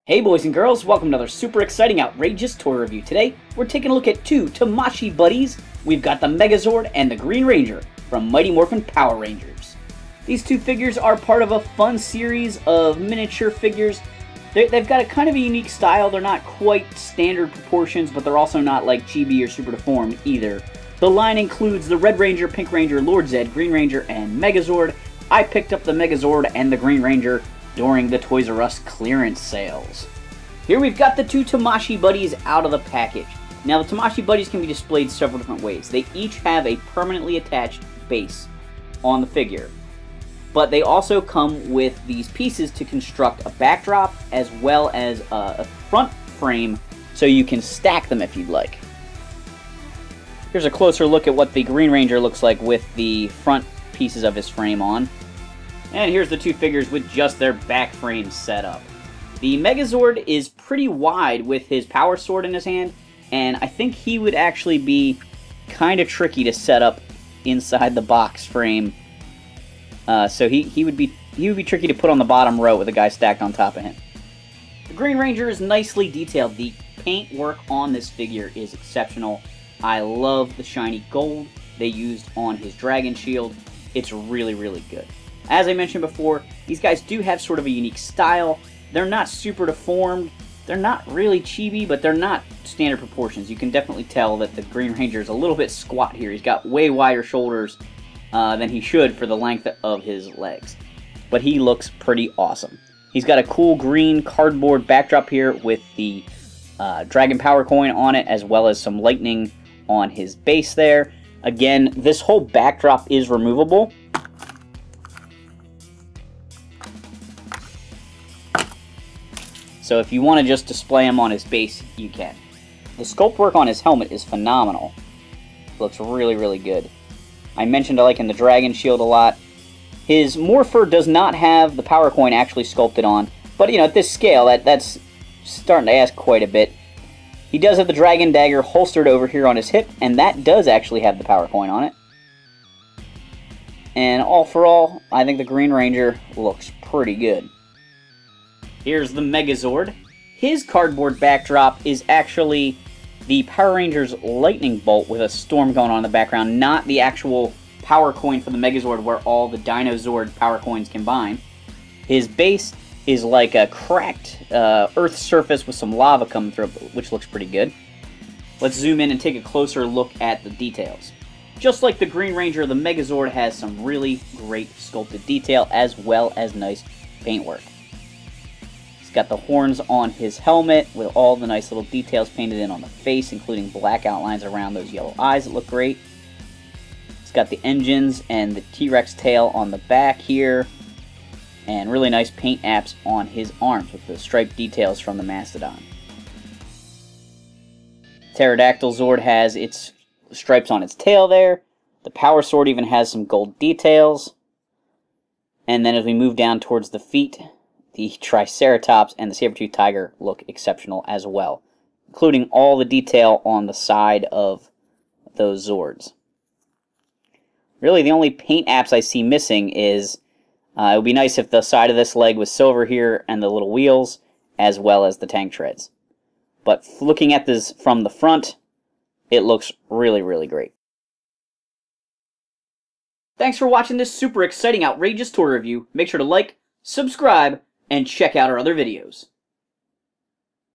Hey boys and girls, welcome to another super exciting, outrageous toy review. Today, we're taking a look at two Tamashii Buddies. We've got the Megazord and the Green Ranger from Mighty Morphin Power Rangers. These two figures are part of a fun series of miniature figures. They've got a kind of a unique style. They're not quite standard proportions, but they're also not like chibi or super deformed either. The line includes the Red Ranger, Pink Ranger, Lord Zed, Green Ranger, and Megazord. I picked up the Megazord and the Green Ranger during the Toys R Us clearance sales. Here we've got the two Tamashii Buddies out of the package. Now the Tamashii Buddies can be displayed several different ways. They each have a permanently attached base on the figure, but they also come with these pieces to construct a backdrop as well as a front frame so you can stack them if you'd like. Here's a closer look at what the Green Ranger looks like with the front pieces of his frame on. And here's the two figures with just their back frames set up. The Megazord is pretty wide with his power sword in his hand, and I think he would actually be kind of tricky to set up inside the box frame. So he would be tricky to put on the bottom row with a guy stacked on top of him. The Green Ranger is nicely detailed. The paint work on this figure is exceptional. I love the shiny gold they used on his dragon shield. It's really, really good. As I mentioned before, these guys do have sort of a unique style. They're not super deformed. They're not really chibi, but they're not standard proportions. You can definitely tell that the Green Ranger is a little bit squat here. He's got way wider shoulders than he should for the length of his legs. But he looks pretty awesome. He's got a cool green cardboard backdrop here with the Dragon Power coin on it, as well as some lightning on his base there. Again, this whole backdrop is removable. So if you want to just display him on his base, you can. The sculpt work on his helmet is phenomenal. Looks really, really good. I mentioned I like him the dragon shield a lot. His Morpher does not have the power coin actually sculpted on, but you know, at this scale, that's starting to ask quite a bit. He does have the dragon dagger holstered over here on his hip, and that does actually have the power coin on it. And all for all, I think the Green Ranger looks pretty good. Here's the Megazord. His cardboard backdrop is actually the Power Rangers lightning bolt with a storm going on in the background, not the actual power coin for the Megazord where all the Dinozord power coins combine. His base is like a cracked earth surface with some lava coming through, which looks pretty good. Let's zoom in and take a closer look at the details. Just like the Green Ranger, the Megazord has some really great sculpted detail as well as nice paintwork. Got the horns on his helmet with all the nice little details painted in on the face, including black outlines around those yellow eyes that look great. It's got the engines and the T-Rex tail on the back here, and really nice paint apps on his arms with the striped details from the Mastodon. Pterodactyl Zord has its stripes on its tail there. The Power Sword even has some gold details. And then as we move down towards the feet, the Triceratops and the Saber-Tooth Tiger look exceptional as well, including all the detail on the side of those Zords. Really, the only paint apps I see missing is, it would be nice if the side of this leg was silver here and the little wheels, as well as the tank treads. But looking at this from the front, it looks really, really great. Thanks for watching this super exciting, outrageous toy review. Make sure to like, subscribe, and check out our other videos.